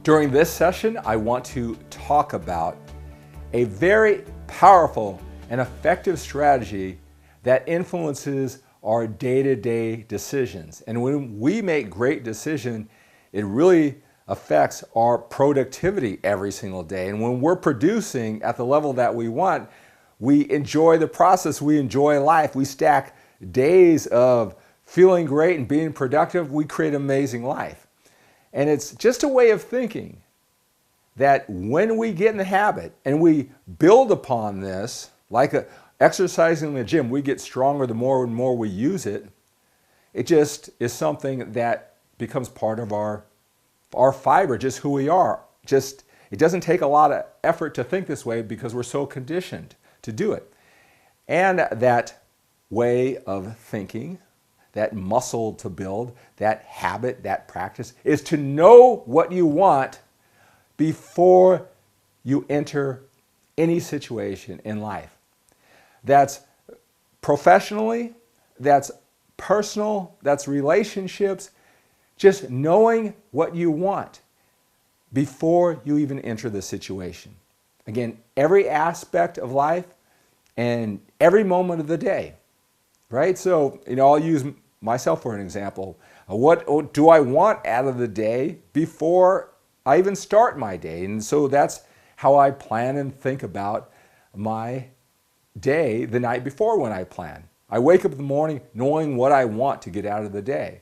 During this session, I want to talk about a very powerful and effective strategy that influences our day-to-day decisions. And when we make great decisions, it really affects our productivity every single day. And when we're producing at the level that we want, we enjoy the process, we enjoy life, we stack days of feeling great and being productive, we create an amazing life. And it's just a way of thinking that when we get in the habit and we build upon this, like exercising in the gym, we get stronger the more and more we use it. It just is something that becomes part of our fiber, just who we are. Just, it doesn't take a lot of effort to think this way because we're so conditioned to do it. And that way of thinking, that muscle to build, that habit, that practice, is to know what you want before you enter any situation in life. That's professionally, that's personal, that's relationships, just knowing what you want before you even enter the situation. Again, every aspect of life and every moment of the day, right? So, I'll use myself for an example. What do I want out of the day before I even start my day? And so that's how I plan and think about my day the night before when I plan. I wake up in the morning knowing what I want to get out of the day.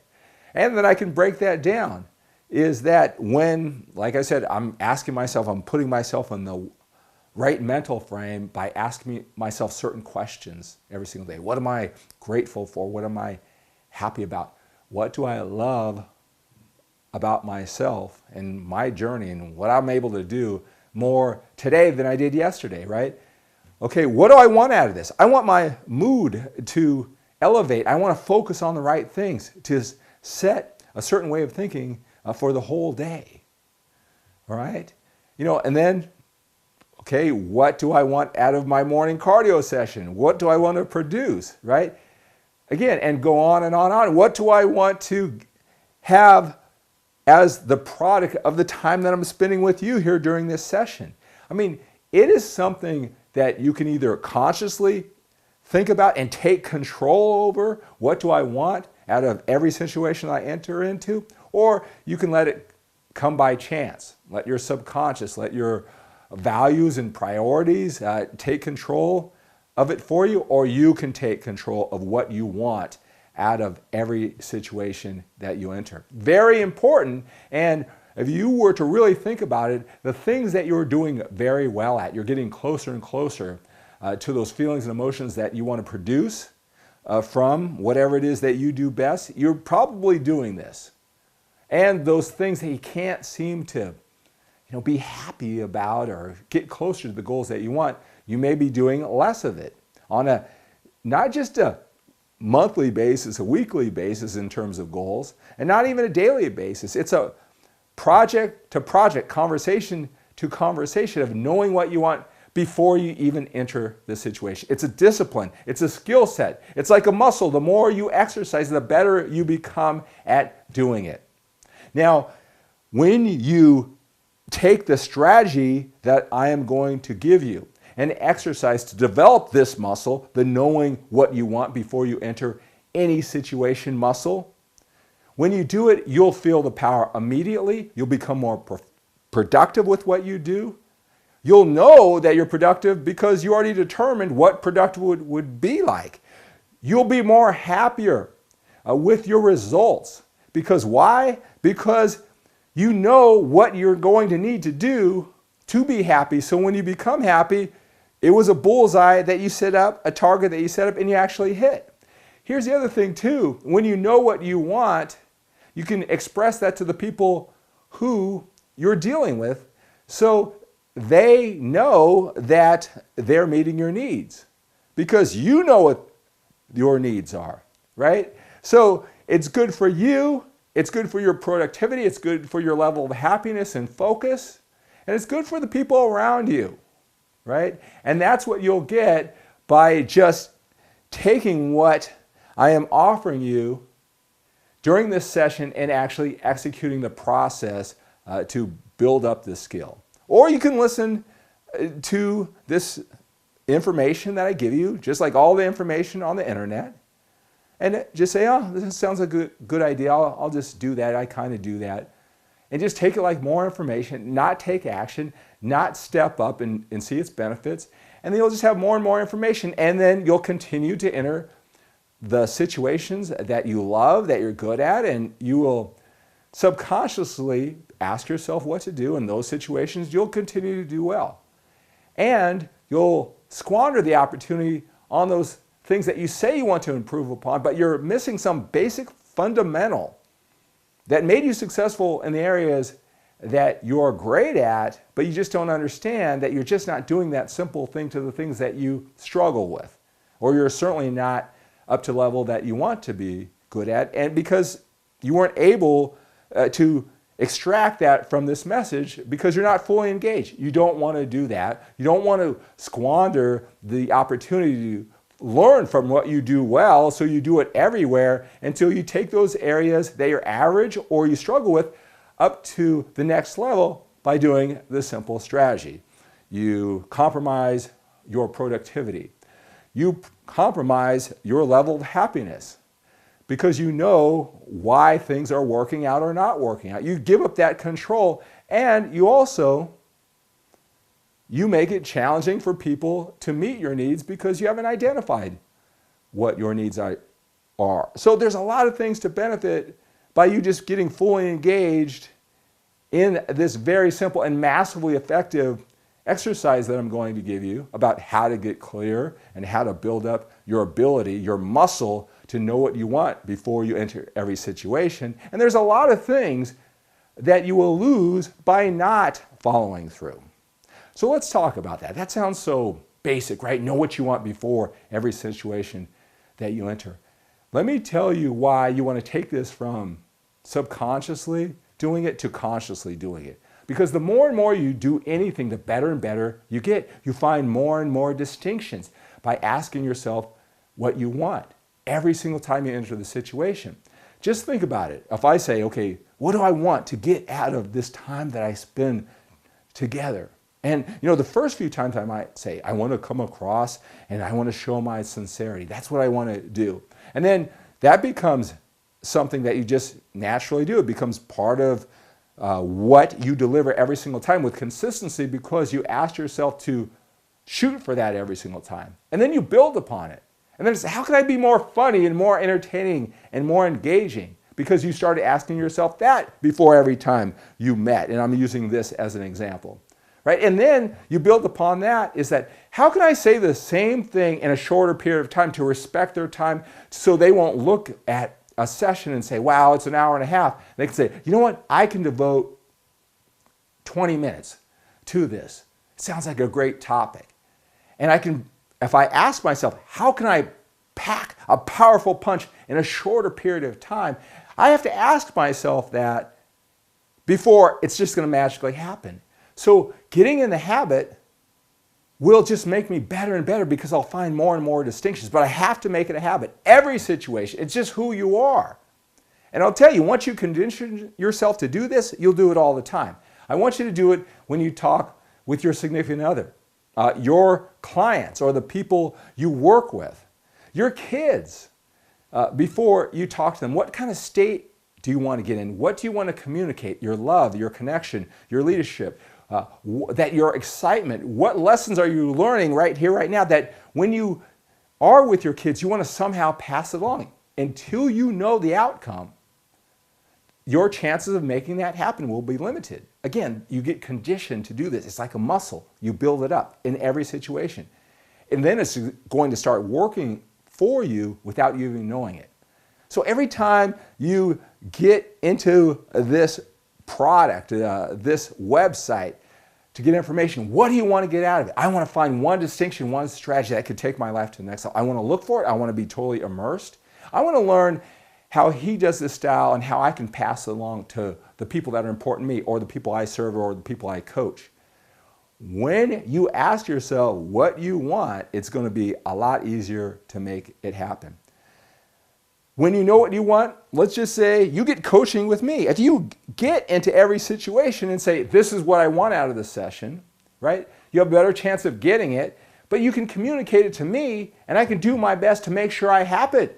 And then I can break that down. Is that when, like I said, I'm asking myself, I'm putting myself in the right mental frame by asking myself certain questions every single day. What am I grateful for? What am I happy about? What do I love about myself and my journey and what I'm able to do more today than I did yesterday, right? Okay, what do I want out of this? I want my mood to elevate. I want to focus on the right things, to set a certain way of thinking for the whole day, all right? And then, okay, what do I want out of my morning cardio session? What do I want to produce, right? Again, and go on and on and on. What do I want to have as the product of the time that I'm spending with you here during this session? It is something that you can either consciously think about and take control over. What do I want out of every situation I enter into? Or you can let it come by chance. Let your subconscious, let your values and priorities take control of it for you, or you can take control of what you want out of every situation that you enter. Very important. And if you were to really think about it, the things that you're doing very well at, you're getting closer and closer to those feelings and emotions that you want to produce from whatever it is that you do best, you're probably doing this. And those things that you can't seem to be happy about or get closer to the goals that you want, you may be doing less of it on not just a monthly basis, a weekly basis in terms of goals, and not even a daily basis. It's a project to project, conversation to conversation of knowing what you want before you even enter the situation. It's a discipline. It's a skill set. It's like a muscle. The more you exercise, the better you become at doing it. Now, when you take the strategy that I am going to give you and exercise to develop this muscle, the knowing what you want before you enter any situation muscle, when you do it, you'll feel the power immediately. You'll become more productive with what you do. You'll know that you're productive because you already determined what productive would be like. You'll be more happier with your results. Because why? Because you know what you're going to need to do to be happy. So when you become happy, it was a bullseye that you set up, a target that you set up, and you actually hit. Here's the other thing too. When you know what you want, you can express that to the people who you're dealing with so they know that they're meeting your needs because you know what your needs are, right? So it's good for you, it's good for your productivity, it's good for your level of happiness and focus, and it's good for the people around you, right? And that's what you'll get by just taking what I am offering you during this session and actually executing the process to build up this skill. Or you can listen to this information that I give you, just like all the information on the internet, and just say, oh, this sounds like a good idea. I'll just do that. I kind of do that. And just take it like more information, not take action, not step up and see its benefits. And then you'll just have more and more information. And then you'll continue to enter the situations that you love, that you're good at, and you will subconsciously ask yourself what to do in those situations. You'll continue to do well. And you'll squander the opportunity on those things that you say you want to improve upon, but you're missing some basic fundamental that made you successful in the areas that you're great at, but you just don't understand that you're just not doing that simple thing to the things that you struggle with, or you're certainly not up to the level that you want to be good at, and because you weren't able to extract that from this message because you're not fully engaged. You don't want to do that. You don't want to squander the opportunity to learn from what you do well, so you do it everywhere until you take those areas that you're average or you struggle with up to the next level by doing the simple strategy. You compromise your productivity. You compromise your level of happiness because you know why things are working out or not working out. You give up that control, and you make it challenging for people to meet your needs because you haven't identified what your needs are. So there's a lot of things to benefit by you just getting fully engaged in this very simple and massively effective exercise that I'm going to give you about how to get clear and how to build up your ability, your muscle to know what you want before you enter every situation. And there's a lot of things that you will lose by not following through. So let's talk about that. That sounds so basic, right? Know what you want before every situation that you enter. Let me tell you why you want to take this from subconsciously doing it to consciously doing it. Because the more and more you do anything, the better and better you get. You find more and more distinctions by asking yourself what you want every single time you enter the situation. Just think about it. If I say, okay, what do I want to get out of this time that I spend together? And the first few times I might say, I want to come across and I want to show my sincerity. That's what I want to do. And then that becomes something that you just naturally do. It becomes part of what you deliver every single time with consistency because you ask yourself to shoot for that every single time. And then you build upon it. And then it's, how can I be more funny and more entertaining and more engaging? Because you started asking yourself that before every time you met. And I'm using this as an example. Right? And then you build upon that is that, how can I say the same thing in a shorter period of time to respect their time so they won't look at a session and say, wow, it's an hour and a half. They can say, you know what? I can devote 20 minutes to this. It sounds like a great topic. And I can, if I ask myself, how can I pack a powerful punch in a shorter period of time? I have to ask myself that before it's just going to magically happen. So getting in the habit will just make me better and better because I'll find more and more distinctions. But I have to make it a habit. Every situation, it's just who you are. And I'll tell you, once you condition yourself to do this, you'll do it all the time. I want you to do it when you talk with your significant other, your clients, or the people you work with, your kids. Before you talk to them, what kind of state do you want to get in? What do you want to communicate? Your love, your connection, your leadership. That your excitement, what lessons are you learning right here, right now, that when you are with your kids, you want to somehow pass it along. Until you know the outcome, your chances of making that happen will be limited. Again, you get conditioned to do this. It's like a muscle. You build it up in every situation. And then it's going to start working for you without you even knowing it. So every time you get into this product, this website, to get information, what do you want to get out of it? I want to find one distinction, one strategy that could take my life to the next level. I want to look for it. I want to be totally immersed. I want to learn how he does this style and how I can pass it along to the people that are important to me, or the people I serve, or the people I coach. When you ask yourself what you want, it's going to be a lot easier to make it happen. when you know what you want, let's just say you get coaching with me. If you get into every situation and say, this is what I want out of this session, right? You have a better chance of getting it, but you can communicate it to me and I can do my best to make sure I happen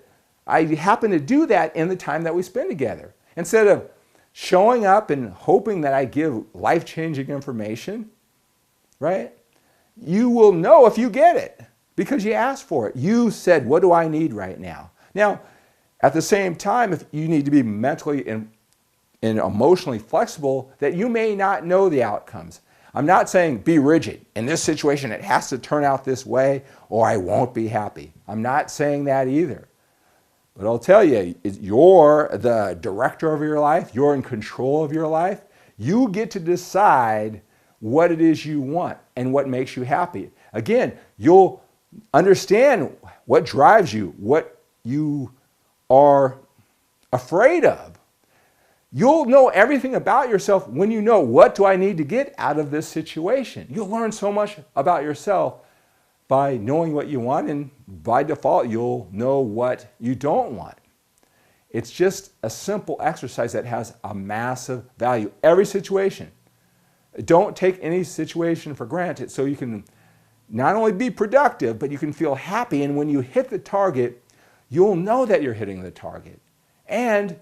to do that in the time that we spend together. Instead of showing up and hoping that I give life-changing information, right? You will know if you get it because you asked for it. You said, what do I need right now? Now, at the same time, if you need to be mentally and emotionally flexible, that you may not know the outcomes. I'm not saying be rigid. In this situation, it has to turn out this way or I won't be happy. I'm not saying that either. But I'll tell you, you're the director of your life. You're in control of your life. You get to decide what it is you want and what makes you happy. Again, you'll understand what drives you, what you are afraid of. You'll know everything about yourself when you know, what do I need to get out of this situation? You'll learn so much about yourself by knowing what you want, and by default, you'll know what you don't want. It's just a simple exercise that has a massive value. Every situation. Don't take any situation for granted so you can not only be productive, but you can feel happy. And when you hit the target, you'll know that you're hitting the target. And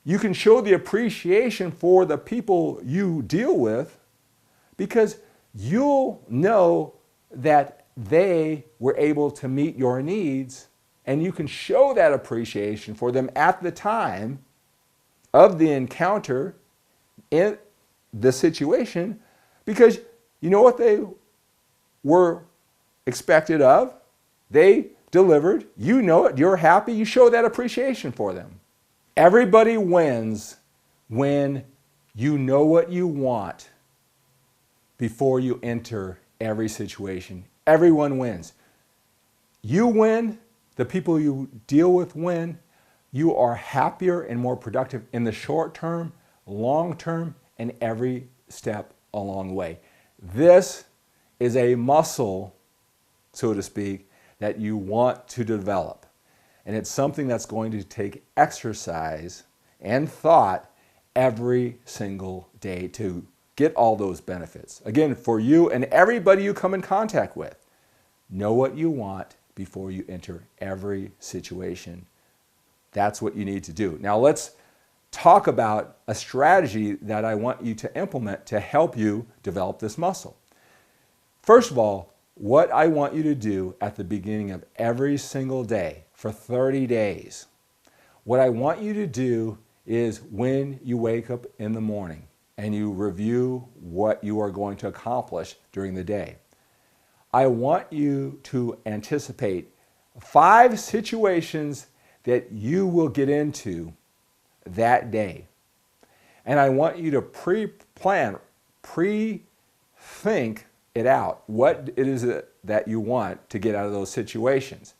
you can show the appreciation for the people you deal with because you'll know that they were able to meet your needs, and you can show that appreciation for them at the time of the encounter in the situation because you know what they were expected of. They delivered. You know it. You're happy. You show that appreciation for them. Everybody wins when you know what you want before you enter every situation. Everyone wins. You win. The people you deal with win. You are happier and more productive in the short term, long term, and every step along the way. This is a muscle, so to speak, that you want to develop. And it's something that's going to take exercise and thought every single day to get all those benefits. Again, for you and everybody you come in contact with, know what you want before you enter every situation. That's what you need to do. Now let's talk about a strategy that I want you to implement to help you develop this muscle. First of all, what I want you to do at the beginning of every single day for 30 days, what I want you to do is when you wake up in the morning and you review what you are going to accomplish during the day, I want you to anticipate 5 situations that you will get into that day. And I want you to pre-plan, pre-think it out, what it is that you want to get out of those situations.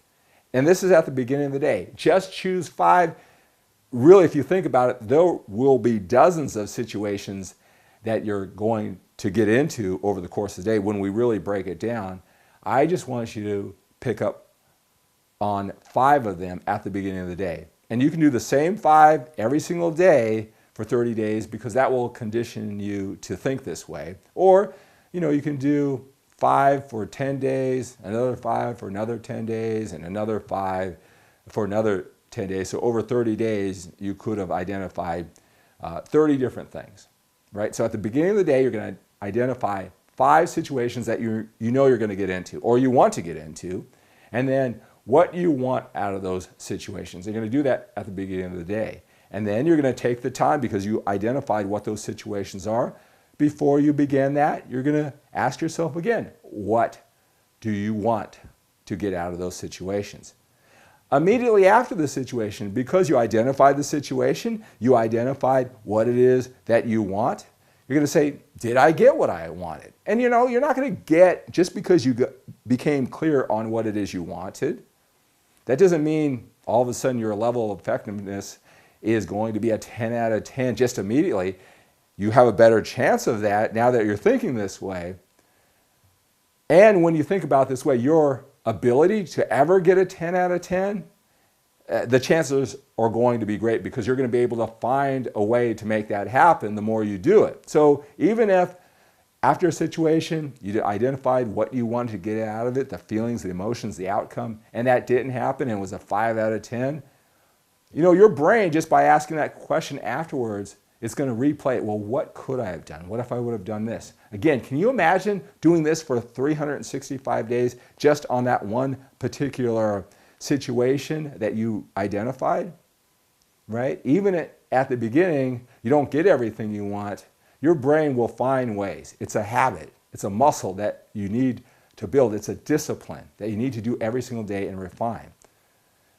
And this is at the beginning of the day. Just choose 5. Really, if you think about it, there will be dozens of situations that you're going to get into over the course of the day when we really break it down. I just want you to pick up on 5 of them at the beginning of the day. And you can do the same 5 every single day for 30 days because that will condition you to think this way. Or, you can do 5 for 10 days, another 5 for another 10 days, and another 5 for another 10 days. So over 30 days, you could have identified 30 different things, right? So at the beginning of the day, you're going to identify 5 situations that you know you're going to get into or you want to get into, and then what you want out of those situations. You're going to do that at the beginning of the day. And then you're going to take the time because you identified what those situations are. Before you begin that, you're going to ask yourself again, what do you want to get out of those situations? Immediately after the situation, because you identified the situation, you identified what it is that you want, you're going to say, did I get what I wanted? And you're not going to get, just because you became clear on what it is you wanted, that doesn't mean all of a sudden your level of effectiveness is going to be a 10 out of 10 just immediately. You have a better chance of that now that you're thinking this way. And when you think about this way, your ability to ever get a 10 out of 10, the chances are going to be great because you're going to be able to find a way to make that happen the more you do it. So even if after a situation, you identified what you wanted to get out of it, the feelings, the emotions, the outcome, and that didn't happen and it was a 5 out of 10, your brain, just by asking that question afterwards, it's going to replay it. Well, what could I have done? What if I would have done this? Again, can you imagine doing this for 365 days just on that one particular situation that you identified, right? Even at the beginning, you don't get everything you want. Your brain will find ways. It's a habit. It's a muscle that you need to build. It's a discipline that you need to do every single day and refine,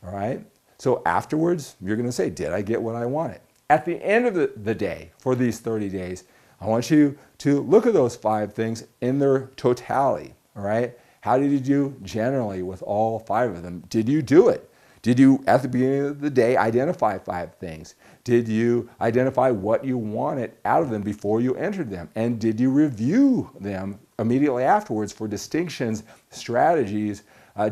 all right? So afterwards, you're going to say, did I get what I wanted? At the end of the day, for these 30 days, I want you to look at those 5 things in their totality, all right? How did you do generally with all 5 of them? Did you do it? Did you, at the beginning of the day, identify 5 things? Did you identify what you wanted out of them before you entered them? And did you review them immediately afterwards for distinctions, strategies,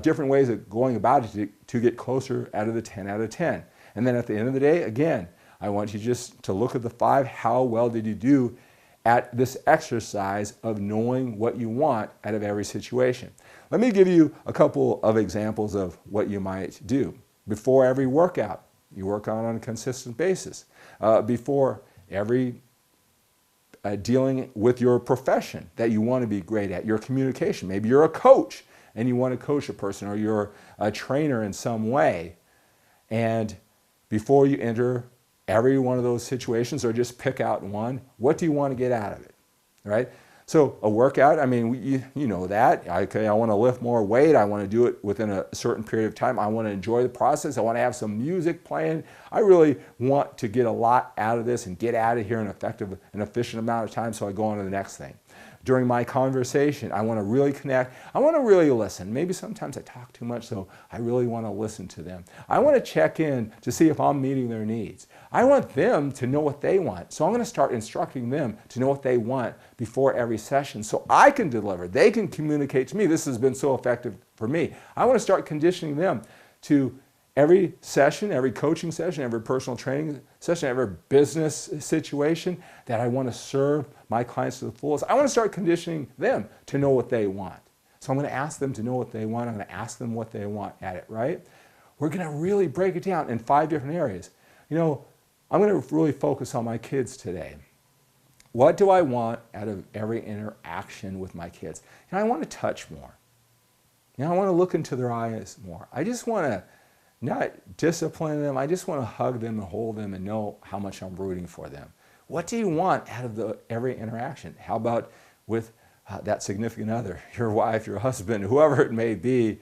different ways of going about it to get closer out of the 10 out of 10? And then at the end of the day, again, I want you just to look at the 5. How well did you do at this exercise of knowing what you want out of every situation? Let me give you a couple of examples of what you might do. Before every workout, you work on a consistent basis. Before every dealing with your profession that you want to be great at, your communication. Maybe you're a coach and you want to coach a person, or you're a trainer in some way. And before you enter every one of those situations, or just pick out one, what do you want to get out of it, right? So a workout, I mean, you know that. Okay, I want to lift more weight. I want to do it within a certain period of time. I want to enjoy the process. I want to have some music playing. I really want to get a lot out of this and get out of here in an effective and efficient amount of time, so I go on to the next thing. During my conversation, I want to really connect. I want to really listen. Maybe sometimes I talk too much, so I really want to listen to them. I want to check in to see if I'm meeting their needs. I want them to know what they want, so I'm going to start instructing them to know what they want before every session so I can deliver. They can communicate to me. This has been so effective for me. I want to start conditioning them to every session, every coaching session, every personal training session, every business situation that I want to serve my clients to the fullest. I want to start conditioning them to know what they want. So I'm going to ask them to know what they want. I'm going to ask them what they want at it, right? We're going to really break it down in 5 different areas. I'm going to really focus on my kids today. What do I want out of every interaction with my kids? I want to touch more. I want to look into their eyes more. I just want to not discipline them. I just want to hug them and hold them and know how much I'm rooting for them. What do you want out of every interaction? How about with that significant other, your wife, your husband, whoever it may be,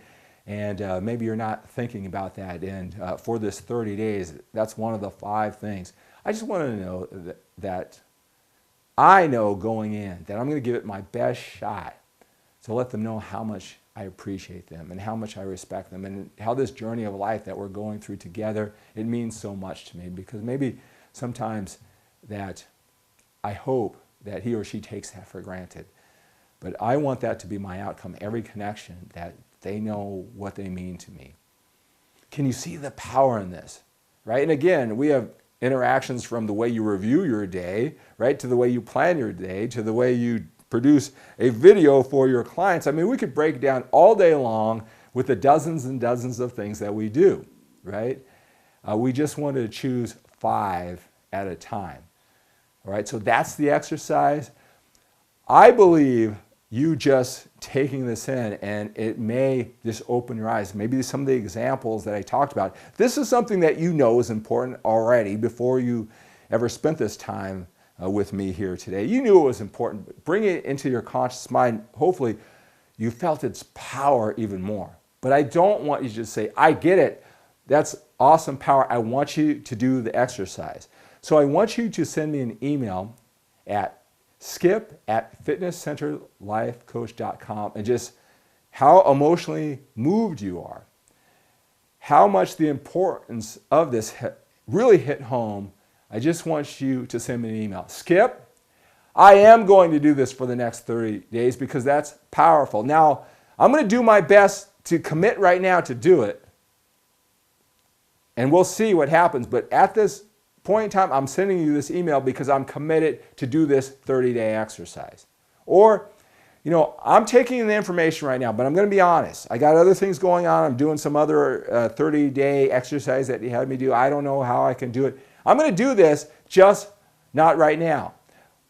and maybe you're not thinking about that. And for this 30 days, that's one of the 5 things. I just want to know that I know going in that I'm going to give it my best shot to let them know how much I appreciate them and how much I respect them, and how this journey of life that we're going through together, it means so much to me, because maybe sometimes that I hope that he or she takes that for granted. But I want that to be my outcome, every connection, that they know what they mean to me. Can you see the power in this, right? And again, we have interactions from the way you review your day, right, to the way you plan your day, to the way you produce a video for your clients. I mean, we could break down all day long with the dozens and dozens of things that we do, right? We just wanted to choose 5 at a time, all right? So that's the exercise. I believe you just taking this in, and it may just open your eyes. Maybe some of the examples that I talked about. This is something that you know is important already before you ever spent this time with me here today. You knew it was important, but bring it into your conscious mind. Hopefully you felt its power even more. But I don't want you to just say, I get it. That's awesome power. I want you to do the exercise. So I want you to send me an email at skip@fitnesscenterlifecoach.com and just how emotionally moved you are, how much the importance of this really hit home. I just want you to send me an email. Skip, I am going to do this for the next 30 days because that's powerful. Now, I'm going to do my best to commit right now to do it. And we'll see what happens. But at this point in time, I'm sending you this email because I'm committed to do this 30-day exercise. Or, you know, I'm taking the information right now, but I'm going to be honest. I got other things going on. I'm doing some other 30-day exercise that you had me do. I don't know how I can do it. I'm going to do this, just not right now.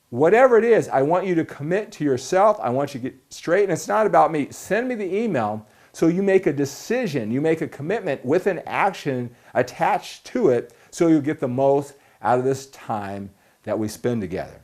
Whatever it is, I want you to commit to yourself. I want you to get straight. And it's not about me. Send me the email so you make a decision. You make a commitment with an action attached to it so you'll get the most out of this time that we spend together.